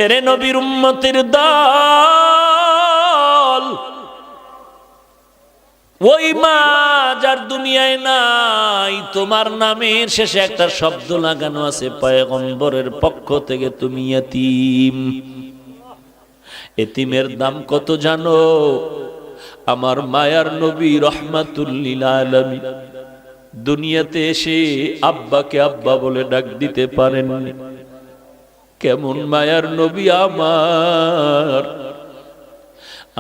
এরে নবীর উম্মতের দল, ওই মা যার দুনিয়ায় নাই, তোমার নামের শেষে একটা শব্দ লাগানো আছে পয়গম্বরের পক্ষ থেকে, তুমি ইয়তীম। এতিমের দাম কত জানো? আমার মায়ার নবী রাহমাতুল লিল আলামিন দুনিয়াতে এসে আব্বাকে আব্বা বলে ডাক দিতে পারেননি। কেমন মায়ার নবী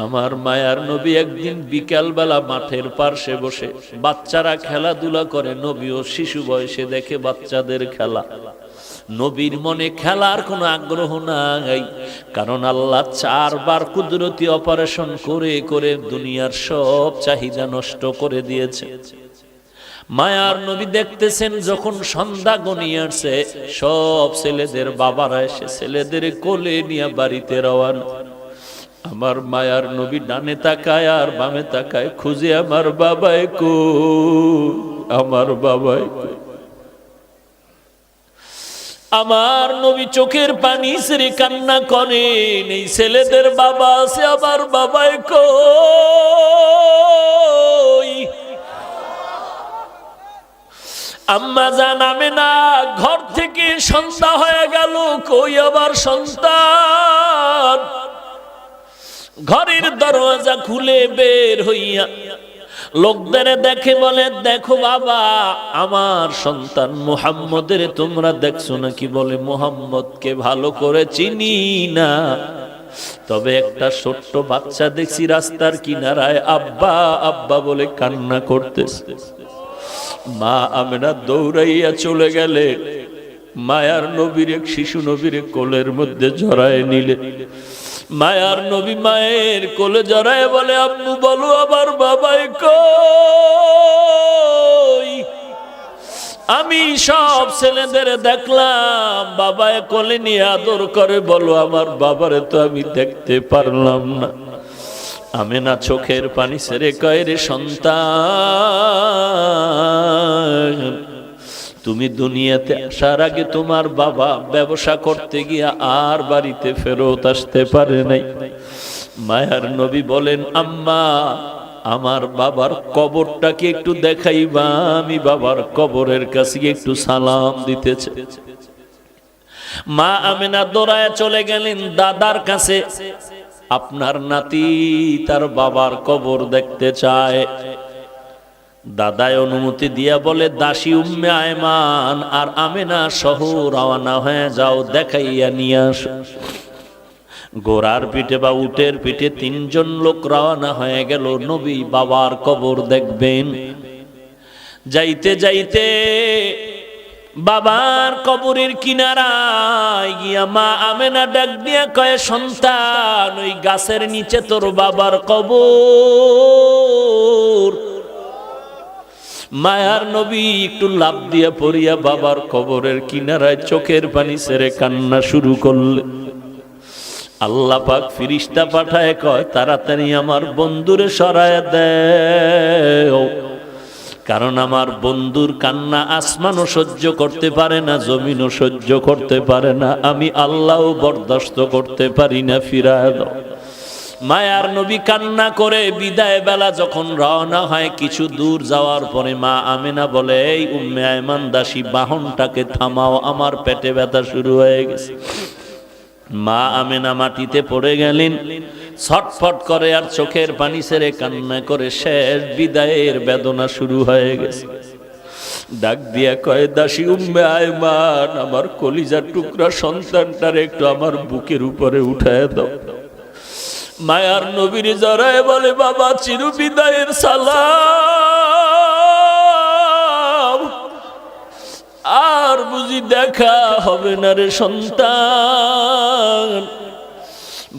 আমার মায়ার নবী একদিন বিকালবেলা মাঠের পার্শ্বে বসে বাচ্চারা খেলাধুলা করে, নবীও শিশু বয়সে দেখে বাচ্চাদের খেলা। নবীর মনে খেলার কোনো আগ্রহ নাই, কারণ আল্লাহ 4 বার কুদরতি অপারেশন করে করে দুনিয়ার সব চাহিদা নষ্ট করে দিয়েছে। মায়ার নবী দেখতেছেন যখন সন্ধ্যা গনিয়ে আসছে, সব ছেলেদের বাবারা এসে ছেলেদের কোলে নিয়ে বাড়িতে রওয়ানা। আমার মায়ার নবী ডানে তাকায় আর বামে তাকায়, খুঁজে আমার বাবাই কই, আমার বাবাই কই। আমার নবী চোখের পানি ছেড়ে কান্না করেন, এই ছেলেদের বাবা আছে, আমার বাবাই কই। আম্মা জান আমেনা ঘর থেকে সন্ধ্যা হয়ে গেল, কই আবার সন্তান। ঘরের দরজা খুলে বের হইয়া লোকদের দেখে বলে, দেখো বাবা, আমার সন্তান মুহাম্মদের তোমরা দেখছো নাকি? বলে, মুহাম্মদকে ভালো করে চিনি না, তবে একটা ছোট্ট বাচ্চা দেখছি রাস্তার কিনারায় আব্বা আব্বা বলে কান্না করতেছে। মা আমেনা দৌড়াইয়া চলে গেলে মায়ার নবীর এক শিশু নবীর কোলের মধ্যে জড়ায় নিলে। মায়ার নবী মায়ের কোলে জড়ায় বলে, আম্মু বলো আমার বাবাই কই। আমি সব ছেলেদের দেখলাম বাবায় কোলে নিয়ে আদর করে, বলো আমার বাবারে তো আমি দেখতে পারলাম না। আমেনা চোখের পানি ছেড়ে কয়, রে সন্তান, তুমি দুনিয়াতে আসার আগে তোমার বাবা ব্যবসা করতে গিয়া আর বাড়িতে ফেরত আসতে পারে নাই। মায়ার নবী বলেন, আম্মা আমার বাবার কবরটাকে একটু দেখাইবা, আমি বাবার কবরের কাছে একটু সালাম দিতেছে। মা আমেনা দৌড়ায় চলে গেলেন দাদার কাছে, আপনার নাতি তার বাবার কবর দেখতে চায়। দাদায় অনুমতি দিয়া বলে, দাসী উম্মে আয়মান আর আমেনা সহ রওনা হয়ে যাও, দেখাইয়া নিয়ে আসো। ঘোড়ার পিঠে বা উটের পিঠে 3 জন লোক রওনা হয়ে গেল, নবী বাবার কবর দেখবেন। যাইতে যাইতে বাবার কবরের কিনারায় গিয়া মা আমেনা ডাক দিয়া কয়, সন্তান, ওই গাছের নিচে তোর বাবার কবর। মায়ার নবী একটু লাফ দিয়া পড়িয়া বাবার কবরের কিনারায় চোখের পানি ছেড়ে কান্না শুরু করলে। আল্লাহ পাক ফিরিস্তা পাঠায় কয়, তাড়াতাড়ি আমার বন্ধুরে সরায় দেও, কারণ আমার বন্ধুর কান্না আসমানও সহ্য করতে পারে না, জমিনও সহ্য করতে পারে না, আমি আল্লাহও বরদাস্ত করতে পারি না, ফিরায় দাও। মায়ার নবী কান্না করে বিদায় বেলা যখন রওনা হয়, কিছু দূর যাওয়ার পরে মা আমেনা বলে, এই উম্মে আয়মান দাসী, বাহনটাকে থামাও, আমার পেটে ব্যথা শুরু হয়ে গেছে। মা আমেনা মাটিতে পড়ে গেলেন, ছটফট করে আর চোখের পানি ছেড়ে কান্না করে শেষ বিদায়ের বেদনা শুরু হয়ে গেছে। ডাক দিয়া কয়, দাসী উম্মে আয়মান, আমার কলিজার টুকরা সন্তানটার একটু আমার বুকের উপরে উঠায় দাও। মায়ার নবীর জড়ায় বলে, বাবা চির বিদায়ের সালাম, আর বুঝি দেখা হবে না রে সন্তান।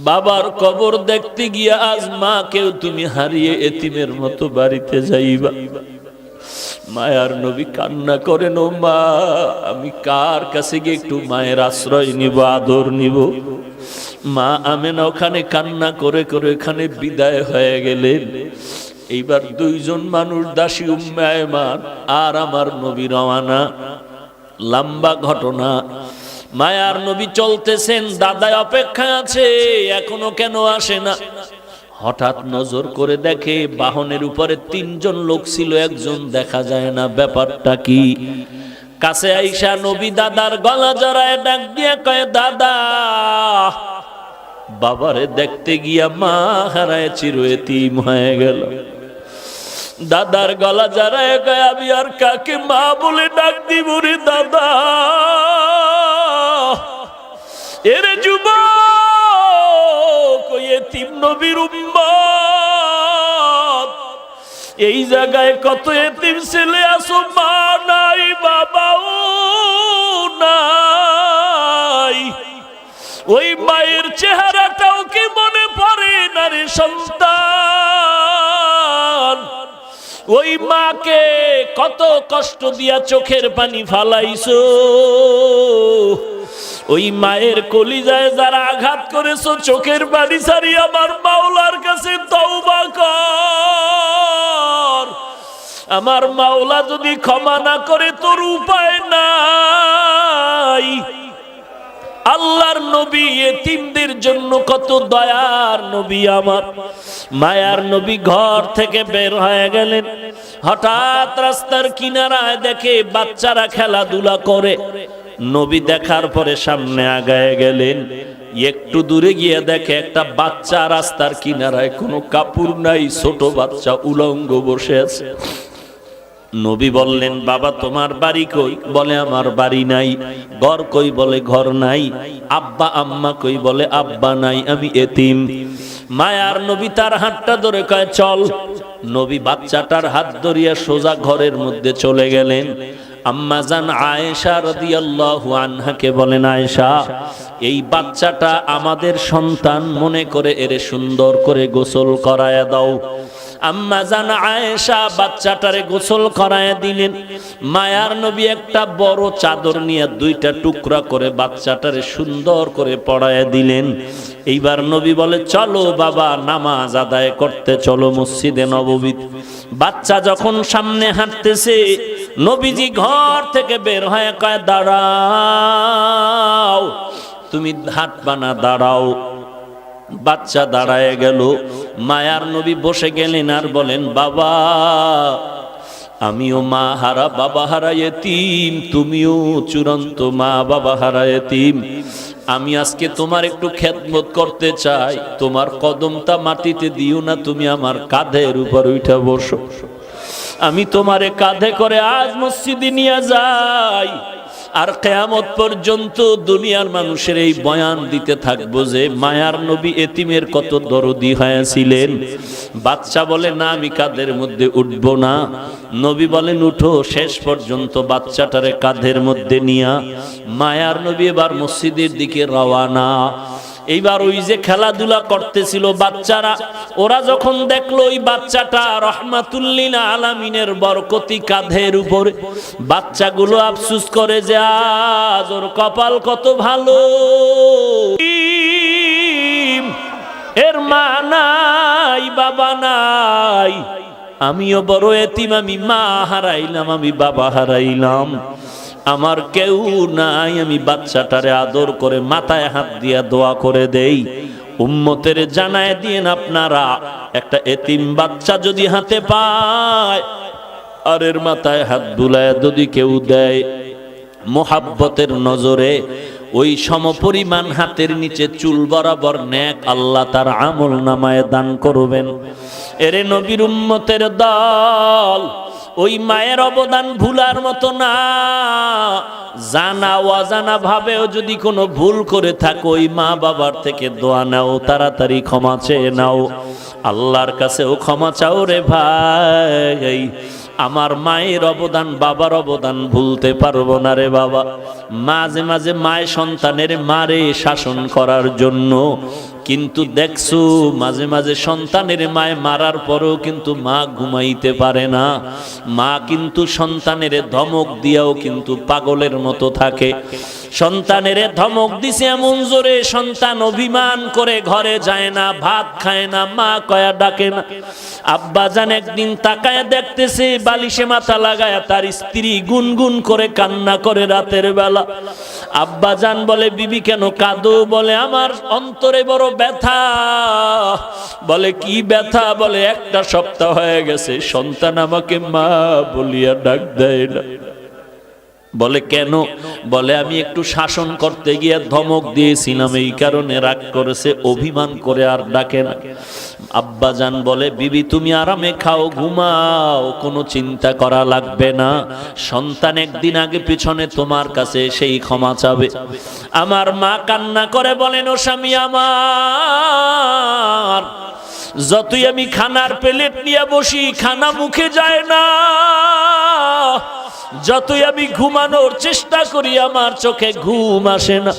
বাবার কবর দেখতে গিয়া আজ মাকেও তুমি হারিয়ে এতিমের মতো বাড়িতে যাইবা। মায়ার নবী কান্না করেন, ও মা, আমি কার কাছে গিয়ে একটু মায়ের আশ্রয় নিব, আদর নিব? মা আমেনা ওখানে কান্না করে করে এখানে বিদায় হয়ে গেলেন। এইবার 2 জন মানুষ, দাসী উম্মে আয়মান আর আমার নবী রওয়ানা। লম্বা ঘটনা। মায়ার নবী চলতেছেন, দাদা অপেক্ষায় আছে, এখনো কেন আসে না? হঠাৎ নজর করে দেখে বাহনের উপরে 3 জন লোক ছিল, একজন দেখা যায় না, ব্যাপারটা কি? কাছে আইসা নবী দাদার গলা জড়ায় ডাক দিয়ে কয়, দাদা। বাবারে দেখতে গিয়া মা হারায় চির এতিম হয়ে গেল। দাদার গলা জড়ায় কয়, আমি আর কাকে মা বলে ডাক দিব রে দাদা? এরে যুবক, ওই এতিম নবীর উম্মত, এই জায়গায় কত এতিম ছেলে আছো, মা নাই, বাবাও নাই। ওই মায়ের চেহারাটাও কি মনে পড়ে না রে সন্তান? ওই মাকে কত কষ্ট দিয়া চোখের পানি ফালাইছো, ওই মায়ের কলিজায় যারা আঘাত করেছো, চোখের পানি ছাড়ি আমার মাওলার কাছে তওবা কর। আমার মাওলা যদি ক্ষমা না করে তোর উপায় নাই। আল্লাহর নবী এতিমদের জন্য কত দয়ার নবী, আমার মায়ার নবী ঘর থেকে বের হয়ে গেলেন। হঠাৎ রাস্তার কিনারায় দেখে বাচ্চারা খেলাধুলা করে। নবী দেখার পরে সামনে আগায় গেলেন। একটু দূরে গিয়ে দেখে একটা বাচ্চা রাস্তার কিনারায়, কোনো কাপড় নাই, ছোট বাচ্চা উলঙ্গ বসে আছে। নবী বললেন, বাবা তোমার বাড়ি কই? বলে আমার বাড়ি নাই। ঘর কই? বলে ঘর নাই। আব্বা আম্মা কই? বলে আব্বা নাই, আমি এতিম। মায়ার নবী তার হাতটা ধরে কয় চল। নবী বাচ্চাটার হাত ধরিয়া সোজা ঘরের মধ্যে চলে গেলেন। আম্মা জান আয়েশা রাদিয়াল্লাহু আনহাকে বলেন, আয়েশা, এই বাচ্চাটা আমাদের সন্তান, মনে করে এরে সুন্দর করে গোসল করায়া দাও। আম্মা জান আয়েশা বাচ্চাটারে গোসল করায়া দিলেন। মায়ার নবী একটা বড় চাদর নিয়ে 2টা টুকরা করে বাচ্চাটারে সুন্দর করে পড়ায়া দিলেন। এইবার নবী বলে, চলো বাবা, নামাজ আদায় করতে চলো মসজিদে নববীতে। বাচ্চা যখন সামনে হাঁটতেছে, নবীজি ঘর থেকে বের হয়ে কয়, দাঁড়াও, তুমি হাঁটবা না, দাঁড়াও। বাচ্চা দাঁড়ায় গেল। মায়ার নবী বসে গেলেন আর বলেন, বাবা, আমিও মা হারা বাবা হারা এতিম, তুমিও চূড়ান্ত মা বাবা হারা এতিম। আমি আজকে তোমার একটু খেদমত করতে চাই। তোমার কদমটা মাটিতে দিও না, তুমি আমার কাঁধের উপর উঠে বসো। আমি তোমারে কাঁধে করে আজ মসজিদে নিয়ে যাই, আর কিয়ামত পর্যন্ত দুনিয়ার মানুষের এই বয়ান দিতে থাকবো যে মায়ার নবী এতিমের কত দরদি হয়েছিলেন। বাচ্চা বলে, না, আমি কাঁধের মধ্যে উঠব না। নবী বলেন, উঠো। শেষ পর্যন্ত বাচ্চাটারে কাঁধের মধ্যে নিয়া মায়ার নবী এবার মসজিদের দিকে রওয়ানা। এইবার ওই যে খেলাধুলা করতেছিল বাচ্চারা, ওরা যখন দেখলো ওই বাচ্চাটা রহমাতুল্লিল আলামিনের বরকতি কাঁধের উপরে, বাচ্চাগুলো আফসোস করে যে আজ ওর কপাল কত ভালো, এর মা নাই, বাবা নাই। আমিও বড় এতিম, আমি মা হারাইলাম, আমি বাবা হারাইলাম, আমার কেউ নাই। আমি বাচ্চাটারে আদর করে মাথায় হাত দিয়া দোয়া করে দেই। উম্মতের জানায় দিয়েন আপনারা, একটা এতিম বাচ্চা যদি হাতে পায় আর এর মাথায় হাত বুলায় যদি কেউ দেয়, মোহাব্বতের নজরে ওই সমপরিমাণ হাতের নিচে চুল বরাবর নেক আল্লাহ তার আমল নামায় দান করবেন। এরে নবীর উম্মতের দল, ওই মায়ের অবদান ভুলার মতো না। জানা অজানা ভাবেও যদি কোনো ভুল করে থাকো, ওই মা বাবার থেকে দোয়া নাও, তাড়াতাড়ি ক্ষমা চেয়ে নাও, আল্লাহর কাছেও ক্ষমা চাও রে ভাই। আমার মায়ের অবদান, বাবার অবদান ভুলতে পারবো না রে বাবা। মাঝে মাঝে মায়ের সন্তানের মারে শাসন করার জন্য, কিন্তু দেখছো মাঝে মাঝে সন্তানের মায়ে মারার পরেও কিন্তু মা ঘুমাইতে পারে না। মা কিন্তু সন্তানের ধমক দিয়াও কিন্তু পাগলের মতো থাকে। সন্তানের ধমক দিছে এমন জোরে, সন্তান অভিমান করে ঘরে যায় না, ভাত খায় না, মা কয়া ডাকে না। আব্বাজান একদিন তাকায় দেখতেছে বালিশে মাথা লাগায় তার স্ত্রী গুনগুন করে কান্না করে রাতের বেলা। আব্বাজান বলে, বিবি কেন কাঁদো? বলে, আমার অন্তরে বড় ব্যথা। বলে, কি ব্যথা? বলে, একটা সপ্তাহ হয়ে গেছে সন্তান আমাকে মা বলিয়া ডাক দেয় না। বলে, কেন? বলে, আমি একটু শাসন করতে গিয়ে ধমক দিয়েছিলাম, এই কারণে রাগ করেছে, অভিমান করে আর ডাকে না। আব্বাজান বলে, বিবি তুমি আরামে খাও, ঘুমাও, কোনো চিন্তা করা লাগবে না। সন্তান একদিন আগে পিছনে তোমার কাছে সেই ক্ষমা চাবে। আমার মা কান্না করে বলেন, ও স্বামী আমার, যতই আমি খানার প্লেট নিয়ে বসি খানা মুখে যায় না, যতই আমি ঘুমানোর চেষ্টা করি আমার চোখে ঘুম আসে না।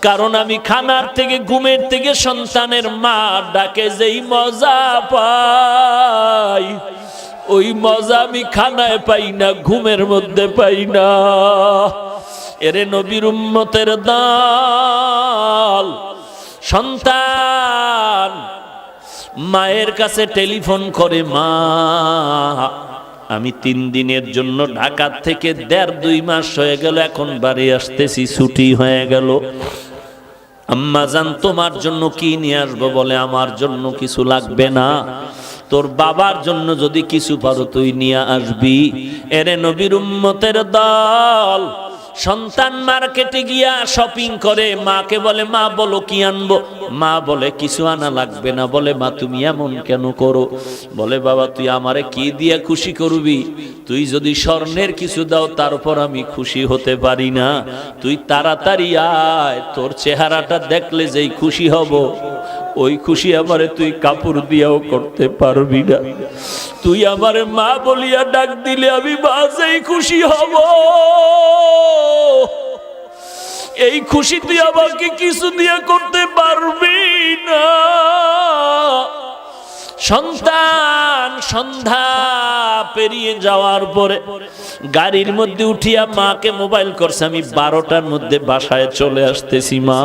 কারণ আমি খানার থেকে, ঘুমের থেকে সন্তানের মা ডাকে যেই মজা পাই, ওই মজা আমি খানায় পাই না, ঘুমের মধ্যে পাই না। এরে নবীর উম্মতের দল, সন্তান মায়ের কাছে টেলিফোন করে, মা আমি 3 দিনের জন্য ঢাকা থেকে 1.5-2 মাস হয়ে গেল, এখন বাড়ি আসতেছি, ছুটি হয়ে গেল। আম্মা জান তোমার জন্য কি নিয়ে আসবো? বলে, আমার জন্য কিছু লাগবে না, তোর বাবার জন্য যদি কিছু পারো তুই নিয়ে আসবি। এরে নবীর উম্মতের দল, সন্তান মার্কেটে গিয়া শপিং করে, মাকে বলে, মা বলো কি আনবো? মা বলে, কিছু আনা লাগবে না। বলে, মা তুমি এমন কেন করো? বলে, বাবা তুই আমারে কি দিয়া খুশি করবি? তুই যদি স্বর্ণের কিছু দাও তারপর আমি খুশি হতে পারি না। তুই তাড়াতাড়ি আয়, তোর চেহারাটা দেখলে যেই খুশি হব, ওই খুশি আমারে তুই কাপড় দিয়াও করতে পারবি না। তুই আমারে মা বলিয়া ডাক দিলে আমি বাজেই খুশি হব। এই খুশি তুই আমাকে কিছু দিয়ে করতে পারবি না। সন্তান সন্ধ্যা পেরিয়ে যাওয়ার পরে গাড়ির মধ্যে উঠিয়া মাকে মোবাইল করছে, আমি 12টার মধ্যে বাসায় চলে আসতেছি, মা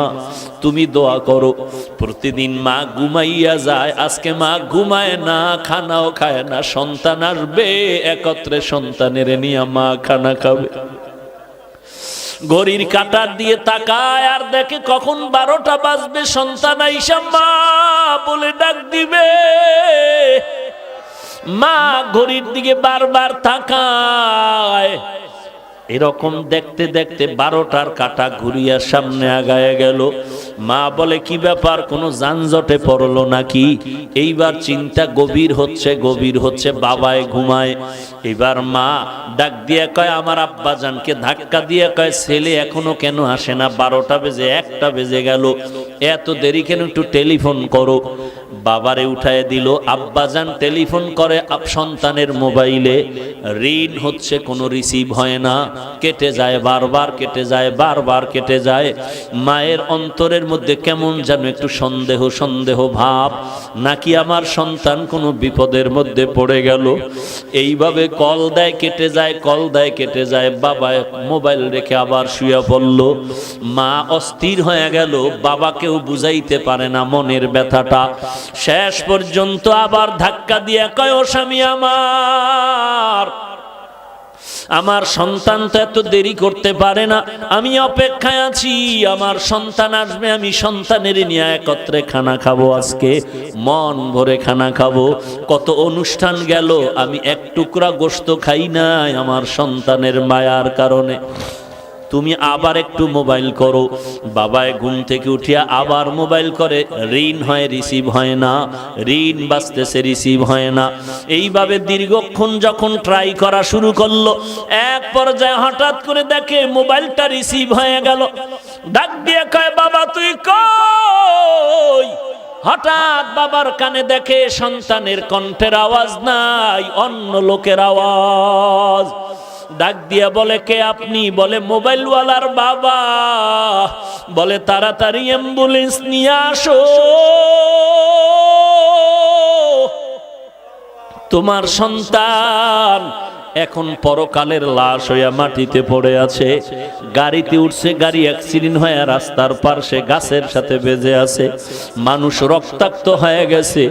তুমি দোয়া করো। প্রতিদিন মা ঘুমাইয়া যায়, আজকে মা ঘুমায় না, খানাও খায় না। সন্তান আসবে, একত্রে সন্তানের নিয়ে মা খানা খাবে। ঘড়ির কাঁটার দিয়ে তাকায় আর দেখে কখন 12টা বাজবে, সন্তান আইসা মা বলে ডাক দিবে। মা ঘড়ির দিকে বারবার তাকায়। এরকম দেখতে দেখতে 12টার কাঁটা ঘুরিয়া সামনে আগায় গেল। মা বলে, কি ব্যাপার, কোনো যানজটে পড়লো নাকি? এইবার চিন্তা গভীর হচ্ছে, বাবায় ঘুমায়। এবার মা ডাক দিয়ে কয়, আমার আব্বাজানকে ধাক্কা দিয়ে কয়, ছেলে এখনো কেন আসে না? 12টা বেজে 1টা বেজে গেল, এত দেরি কেন? একটু টেলিফোন করো। বাবারে উঠায় দিল। আব্বাজান টেলিফোন করে সন্তানের মোবাইলে, রিং হচ্ছে, কোনো রিসিভ হয় না, কেটে যায়, বারবার কেটে যায়, বারবার কেটে যায়। মায়ের অন্তরের মধ্যে কেমন যেন একটু সন্দেহ ভাব, নাকি আমার সন্তান কোনো বিপদের মধ্যে পড়ে গেল। এইভাবে কল দেয়, কেটে যায়, কল দেয়, কেটে যায়। বাবা মোবাইল রেখে আবার শুয়ে পড়ল। মা অস্থির হয়ে গেল, বাবাকেও বুঝাইতে পারে না মনের ব্যথাটা। শেষ পর্যন্ত আবার ধাক্কা দিয়ে কয়, ও স্বামী আমার সন্তান তো এত দেরি করতে পারে না, আমি অপেক্ষায় আছি, আমার সন্তান আসবে, আমি সন্তানের নিয়ে একত্রে খানা খাবো, আজকে মন ভরে খানা খাবো। কত অনুষ্ঠান গেল, আমি এক টুকরা গোশত খাই নাই আমার সন্তানের মায়ার কারণে। তুমি আবার একটু মোবাইল করো। বাবায় ঘুম থেকে উঠিয়া আবার মোবাইল করে, রিং হয়, রিসিভ হয় না, রিং বাজতেছে, রিসিভ হয় না। এইভাবে দীর্ঘক্ষণ যখন ট্রাই করা শুরু করলো, এক পর্যায়ে হঠাৎ করে দেখে মোবাইলটা রিসিভ হয়ে গেল। ডাক দিয়ে কয়, বাবা তুই কই? হঠাৎ বাবার কানে দেখে সন্তানের কণ্ঠের আওয়াজ নাই, অন্য লোকের আওয়াজ। ডাক দিয়া বলে, কে আপনি? বলে, মোবাইলওয়ালার বাবা। বলে, তাড়াতাড়ি অ্যাম্বুলেন্স নিয়ে আসো, তোমার সন্তান এখন পরকালের লাশ হইয়া মাটিতে পড়ে আছে। গাড়িতে উঠছে, গাড়ি অ্যাক্সিডেন্ট হয়ে রাস্তার পাশে গাছের সাথে বেজে আছে, মানুষ রক্তাক্ত হয়ে গেছে।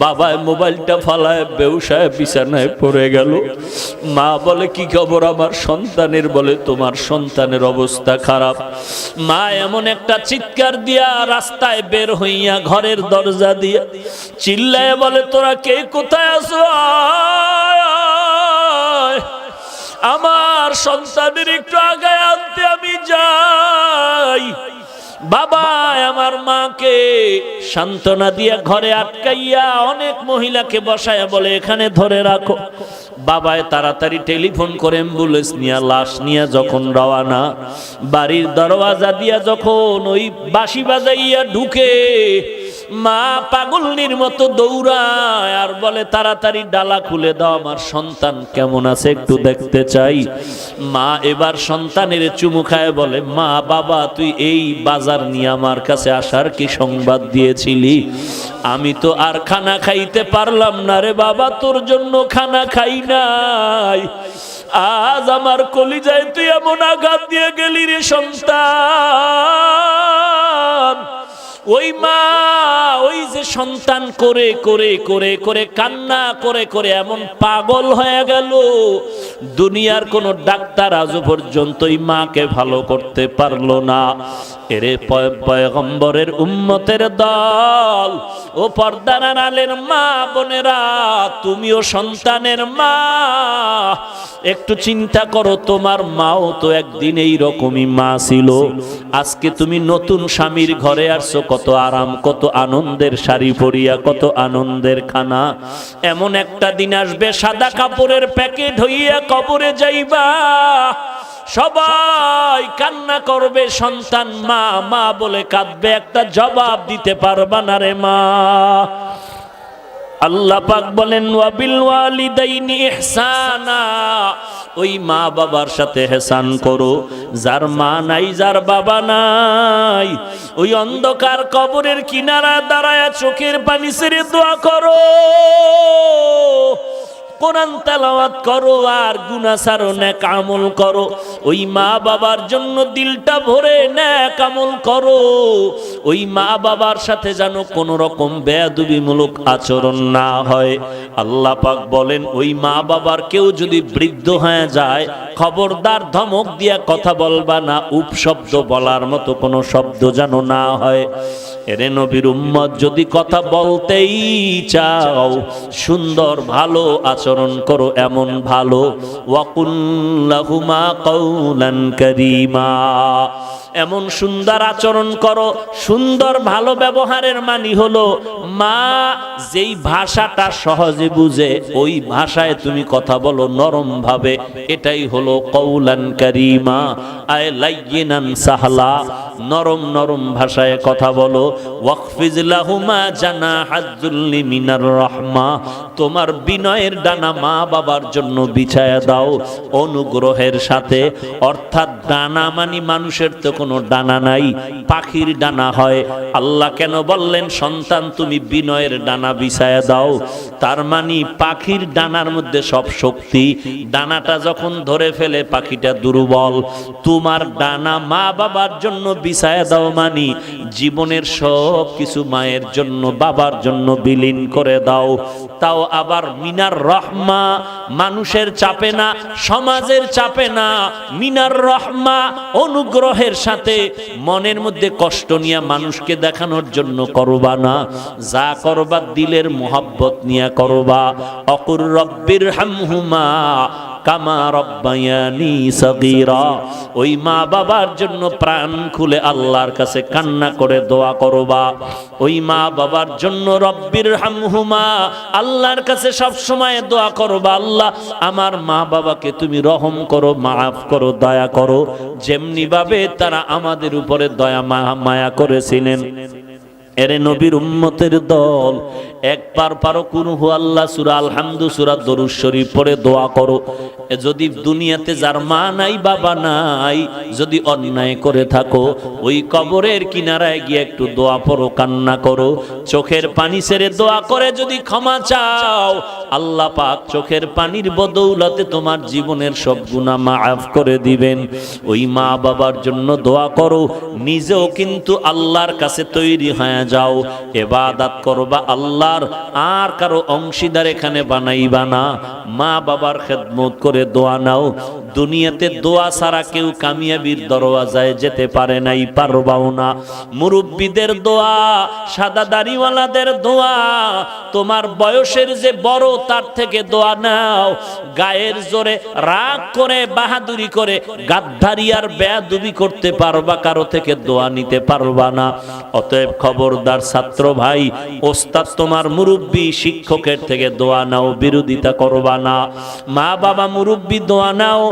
বাবায় মোবাইলটা ফালায় বেউসায় বিছানায় পড়ে গেল। মা বলে কি খবর আমার সন্তানের? বলে তোমার সন্তানের অবস্থা খারাপ। মা এমন একটা চিৎকার দিয়া রাস্তায় বের হইয়া ঘরের দরজা দিয়া চিল্লায় বলে তোরা কে কোথায় আছো? আমার সন্তানের একটু আগায় আনতে আমি যাই। বাবা আমার মাকে সান্ত্বনা দিয়া ঘরে আটকাইয়া অনেক মহিলাকে বসায়া বলে এখানে ধরে রাখো। বাবায় তাড়াতাড়ি টেলিফোন করে অ্যাম্বুলেন্স নিয়ে লাশ নিয়ে যখন রওয়ানা, বাড়ির দরওয়াজা দিয়া যখন ওই বাঁশি বাজাইয়া ঢুকে, মা পাগলনির মতো দৌড়ায় আর বলে তাড়াতাড়ি ডালা খুলে দাও, আমার সন্তান কেমন আছে একটু দেখতে চাই। মা এবার সন্তানের চুমু খায় বলে মা বাবা তুই এই বাজার নিয়ে আমার কাছে আসার কি সংবাদ দিয়েছিলি? আমি তো আর খানা খাইতে পারলাম না রে বাবা, তোর জন্য খানা খাই নাই। আজ আমার কলিজায় তুই এমন আঘাত দিয়ে গেলি রে সন্তান। ওই মা ওই যে সন্তান করে করে করে করে কান্না করে করে এমন পাগল হয়ে গেল, দুনিয়ার কোন ডাক্তার আজ পর্যন্ত ওই মাকে ভালো করতে পারলো না। এরে পয়গম্বরের উম্মতের দল, ও পর্দার আড়ালের মা বোনেরা, তুমিও সন্তানের মা, একটু চিন্তা করো তোমার মাও তো একদিন এই রকমই মা ছিল। আজকে তুমি নতুন স্বামীর ঘরে আসছো, কত আরাম, কত আনন্দের শাড়ি পরিয়া, কত আনন্দের খানা। এমন একটা দিন আসবে সাদা কাপড়ের প্যাকেট হইয়া কবরে যাইবা, সবাই কান্না করবে, সন্তান মা মা বলে কাঁদবে, একটা জবাব দিতে পারবা না রে মা। আল্লাহ পাক বলেন ওয়াবিল ওয়ালিদাইনি ইহসানা, ওই মা বাবার সাথে ইহসান করো। যার মা নাই, যার বাবা নাই, ওই অন্ধকার কবরের কিনারা দাঁড়ায়া চোখের পানি ছেড়ে দোয়া করো, কোরআন তেলাওয়াত করো আর গুনাহ ছাড়ো, নেক আমল করো। ওই মা বাবার জন্য দিলটা ভরে নেক আমল করো। ওই মা বাবার সাথে যেন কোনো রকম বেয়াদবিমূলক আচরণ না হয়। আল্লাহ পাক বলেন ওই মা বাবার কেউ যদি বৃদ্ধ হয়ে যায়, খবরদার ধমক দিয়া কথা বলবা না, উপশব্দ বলার মতো কোনো শব্দ যেন না হয়। এরে নবীর উম্মত, যদি কথা বলতেই চাও সুন্দর ভালো আচরণ করো, এমন ভালো ওয়াকুল লাহুমা কাওলান কারীমা, এমন সুন্দর আচরণ করো। সুন্দর ভালো ব্যবহারের মানে হলো মা যেই ভাষাটা সহজে বুঝে ওই ভাষায় তুমি কথা বলো নরম ভাবে, এটাই হলো কাওলান কারীমা, আয় লাইয়িনান সাহলা, নরম নরম ভাষায় কথা বলো। ওয়াকফিজ লাহুমা জানাহাজ যুল্লি মিনার রাহমা, তোমার বিনয়ের ডানা মা বাবার জন্য বিছায়া দাও অনুগ্রহের সাথে। অর্থাৎ ডানা মানে মানুষের তো কোনো ডানা নাই, পাখির ডানা হয়। আল্লাহ কেন বললেন সন্তান তুমি বিনয়ের ডানা বিছায়া দাও? তার মানে পাখির ডানার মধ্যে সব শক্তি, ডানাটা যখন ধরে ফেলে পাখিটা দুর্বল। তোমার ডানা মা বাবার জন্য বিছায়া দাও মানে জীবনের সব কিছু মায়ের জন্য বাবার জন্য বিলীন করে দাও। তাও আবার মিনার রহমা, মানুষের চাপে না, সমাজের চাপে না, মিনার রহমা অনুগ্রহের সাথে। মনের মধ্যে কষ্ট নিয়ে মানুষকে দেখানোর জন্য করবা না, যা করবা দিলের মোহাব্বত নিয়ে করবা। অকুর রব্বির হামহুমা কামা রব্বায়ানি সগীরা, ওই মা বাবার জন্য প্রাণ খুলে আল্লাহর কাছে কান্না করে দোয়া করবা। ওই মা বাবার জন্য রব্বির হামহুমা, আল্লাহর কাছে সব সময় দোয়া করবা, আল্লাহ আমার মা বাবাকে তুমি রহম করো, মাফ করো, দয়া করো, যেমনি ভাবে তারা আমাদের উপরে দয়া মায়া করেছিলেন। এরে নবীর উম্মতের দল, একবার পারো কুল হু আল্লাহ সূরা আলহামদু সূরা দরুদ শরীফ পড়ে দোয়া করো। যদি দুনিয়াতে যার মা নাই বাবা নাই, যদি অন্যায় করে থাকো, ওই কবরের কিনারায় গিয়ে একটু দোয়া পড়ো, কান্না করো, চোখের পানি ছেড়ে দোয়া করে যদি ক্ষমা চাও, আল্লাহ পাক চোখের পানির বদৌলতে তোমার জীবনের সব গুনাহ মাফ করে দিবেন। ওই মা বাবার জন্য দোয়া করো, নিজেও কিন্তু আল্লাহর কাছে তৈরি হয়ে যাও, ইবাদত করবা আল্লাহর, আর কারো অংশীদার এখানে বানাইবা না। মা বাবার খেদমত করে দোয়া নাও। দুনিয়াতে দোয়া ছাড়া কেউ কামিয়াবির দরওয়াজায় যেতে পারে নাই, পারবাও না। মুরব্বীদের দোয়া, সাদা দাড়িওয়ালাদের দোয়া, তোমার বয়সের যে বড় তার থেকে দোয়া নাও। গায়ের জোরে রাগ করে বাহাদুরি করে গাদ্দারি আর বেয়াদবি করতে পারবা, কারো থেকে দোয়া নিতে পারবা না। অতএব খবরদার ছাত্র ভাই, ওস্তাদ তোমার মুরব্বী, শিক্ষকের থেকে দোয়া নাও, বিরোধিতা করবা না। মা বাবা মুরব্বী দোয়া নাও,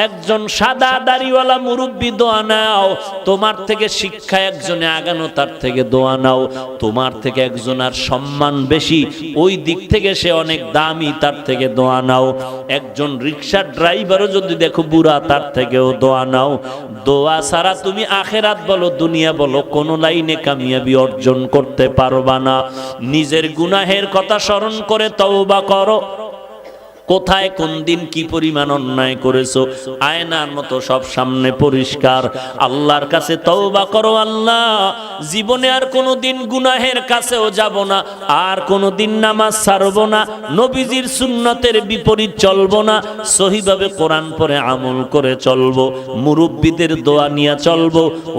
একজন সাদা দাড়িওয়ালা মুরব্বী দোয়া নাও। তোমার থেকে শিক্ষা একজনে আগানো, তার থেকে দোয়া নাও। তোমার থেকে একজনের সম্মান বেশি, ওই দিক থেকে সে অনেক দামি, তার থেকে দোয়া নাও। একজন রিকশার ড্রাইভারও যদি দেখো বুড়া, তার থেকেও দোয়া নাও। দোয়া ছাড়া তুমি আখেরাত বলো দুনিয়া বলো কোন লাইনে কামিয়াবি অর্জন করতে পারবা না। নিজের গুনাহের কথা স্মরণ করে তওবা করো। কোথায় কোন দিন কি পরিমাণ অন্যায় করেছো, আয়নার মতো সব সামনে পরিষ্কার। আল্লাহর কাছে তওবা করো, আল্লাহ জীবনে আর কোনো দিন গুনাহের কাছেও যাব না, আর কোনো দিন নামাজ ছাড়ব না, নবীজির সুন্নতের বিপরীত চলব না, সহিভাবে কোরআন পড়ে আমল করে চলব, মুরব্বীদের দোয়া নিয়ে চলব,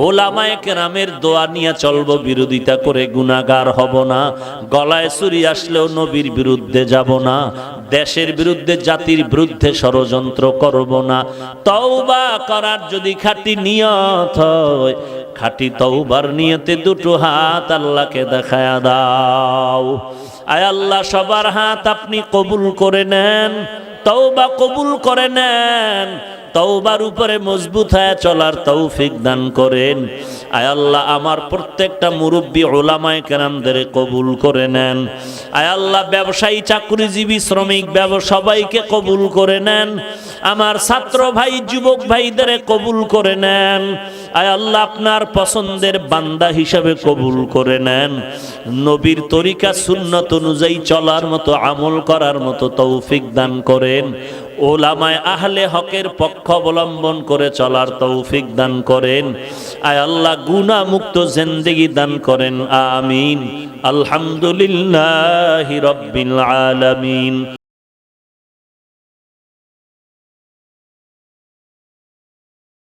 ওলামায়ে কেরামের দোয়া নিয়ে চলব, বিরোধিতা করে গুনাহগার হব না। গলায় ছুরি আসলেও নবীর বিরুদ্ধে যাব না, দেশের বিরুদ্ধে, জাতির বিরুদ্ধে ষড়যন্ত্র করব না। তওবা করার যদি খাঁটি নিয়ত হয়, খাঁটি তওবার নিয়তে দুটো হাত আল্লাহকে দেখায়া দাও। আয় আল্লাহ, সবার হাত আপনি কবুল করে নেন, তওবা কবুল করে নেন, তওবার উপরে মজবুত হয়ে চলার তৌফিক দান করেন। আয় আল্লাহ, আমার প্রত্যেকটা মুরব্বী উলামায়ে কেরামদের কবুল করে নেন। আয় আল্লাহ, ব্যবসায়ী, চাকরিজীবী, শ্রমিক, সবাইকে কবুল করে নেন। আমার ছাত্র ভাই, যুবক ভাইদের কবুল করে নেন। আয় আল্লাহ, আপনার পছন্দের বান্দা হিসাবে কবুল করে নেন। নবীর তরিকা সুন্নত অনুযায়ী চলার মতো, আমল করার মতো তৌফিক দান করেন। ওলামায়ে আহলে হকের পক্ষ অবলম্বন করে চলার তৌফিক দান করেন। আয় আল্লাহ, গুনাহ মুক্ত জিন্দেগি দান করেন। আমিন। আলহামদুলিল্লাহি রাব্বিল আলামিন।